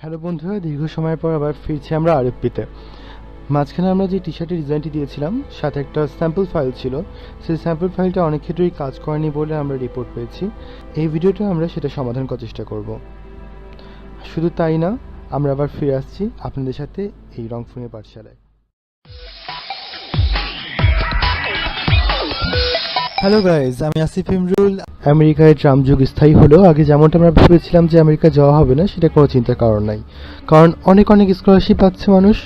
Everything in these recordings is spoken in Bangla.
হ্যালো বন্ধুরা, দীর্ঘ সময় পর আবার ফিরছি আমরা আরএফপিতে। মাঝখানে আমরা যে টি শার্টের ডিজাইনটি দিয়েছিলাম সাথে একটা স্যাম্পল ফাইল ছিল, সেই স্যাম্পল ফাইলটা অনেক ক্ষেত্রেই কাজ করেনি বলে আমরা রিপোর্ট পেয়েছি। এই ভিডিওটা আমরা সেটা সমাধান করার চেষ্টা করব। শুধু তাই না, আমরা আবার ফিরে আসছি আপনাদের সাথে এই রংফুনের পাঠশালায়। হ্যালো গাইজ, আমি আসিফ ইমরুল। আমেরিকায় ট্রাম্প যুগ স্থায়ী হলো। আগে যেমনটা আমরা ভেবেছিলাম যে আমেরিকা যাওয়া হবে না, সেটা কোনো চিন্তার কারণ নাই, কারণ অনেক স্কলারশিপ পাচ্ছে মানুষ,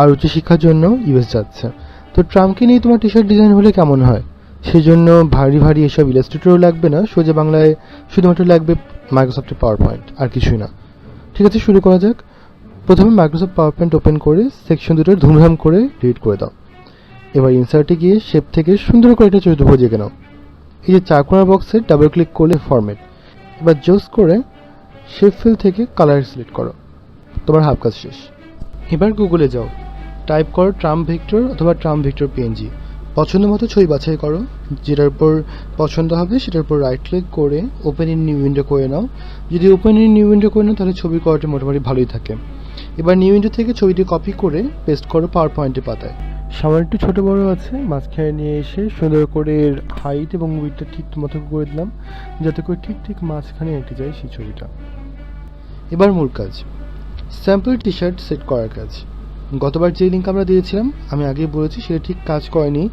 আর উচ্চশিক্ষার জন্য ইউএস যাচ্ছে। তো ট্রাম্পকে নিয়ে তোমার টি শার্ট ডিজাইন হলে কেমন হয়? সেই জন্য ভারী ভারী এসব ইলাস্ট্রেটরও লাগবে না, সোজা বাংলায় শুধুমাত্র লাগবে মাইক্রোসফটের পাওয়ার পয়েন্ট, আর কিছুই না। ঠিক আছে, শুরু করা যাক। প্রথমে মাইক্রোসফট পাওয়ার পয়েন্ট ওপেন করে সেকশন দুটো ধুমধাম করে ডিলিট করে দাও। এবার ইনসার্টে গিয়ে শেপ থেকে সুন্দর করে একটা চতুর্ভুজ এঁকে নাও। এই যে চারকোনা বক্সে ডাবল ক্লিক করলে ফরম্যাট। এবার জোস করে শেপ ফিল থেকে কালার সিলেক্ট করো। তোমার হাফ কাজ শেষ। এবার গুগলে যাও, টাইপ করো ট্রাম্প ভেক্টর অথবা ট্রাম্প ভেক্টর পিএনজি। পছন্দ মতো ছবি বাছাই করো, যেটার উপর পছন্দ হবে সেটার উপর রাইট ক্লিক করে ওপেন ইন নিউ উইন্ডো করে নাও। যদি ওপেন ইন নিউ উইন্ডো করে নাও তাহলে ছবি কোয়ালিটি মোটামুটি ভালোই থাকে। এবার নিউ উইন্ডো থেকে ছবিটি কপি করে পেস্ট করো পাওয়ার পয়েন্টের পাতায়। সামান্য একটু ছোটো বড়ো আছে, মাঝখানে নিয়ে এসে সুন্দর করে হাইট এবং উইডটা ঠিক মতো করে দিলাম, যাতে করে ঠিক মাঝখানে এঁকে যায় সেই ছবিটা। এবার মূল কাজ, স্যাম্পল টি শার্ট সেট করার কাজ। গতবার যে লিঙ্ক আমরা দিয়েছিলাম, আমি আগেই বলেছি সেটা ঠিক কাজ করেনি।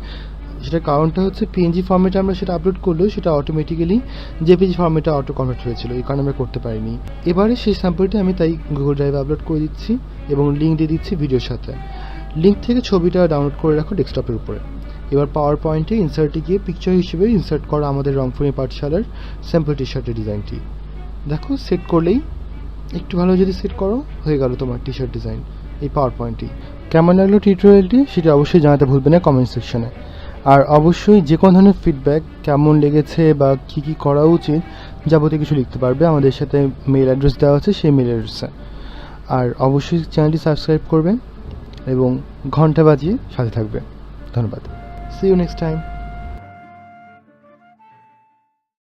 সেটার কারণটা হচ্ছে পিএনজি ফর্মেটে আমরা সেটা আপলোড করলেও সেটা অটোমেটিক্যালি জেপিজি ফর্মেটে অটো কনভার্ট হয়েছিল, এই কারণে আমরা করতে পারিনি। এবারে সেই স্যাম্পলটি আমি তাই গুগল ড্রাইভে আপলোড করে দিচ্ছি এবং লিঙ্ক দিয়ে দিচ্ছি ভিডিওর সাথে। লিঙ্ক থেকে ছবিটা ডাউনলোড করে রাখো ডেস্কটপের উপরে। এবার পাওয়ার পয়েন্টে ইনসার্টে গিয়ে পিকচার হিসেবে ইনসার্ট করো আমাদের রংফুনি পাঠশালার স্যাম্পল টি শার্টের ডিজাইনটি। দেখো, সেট করলেই একটু ভালো যদি সেট করো, হয়ে গেল তোমার টি শার্ট ডিজাইন এই পাওয়ার পয়েন্টটি। কেমন লাগলো টিউটোরিয়ালটি সেটা অবশ্যই জানাতে ভুলবে না কমেন্ট সেকশনে। আর অবশ্যই যে কোনো ধরনের ফিডব্যাক, কেমন লেগেছে বা কী করা উচিত, যাবতীয় কিছু লিখতে পারবে। আমাদের সাথে মেল অ্যাড্রেস দেওয়া আছে, সেই মেল অ্যাড্রেসে। আর অবশ্যই চ্যানেলটি সাবস্ক্রাইব করবে এবং ঘন্টা বাজিয়ে সাথে থাকবে। ধন্যবাদ। See you next time.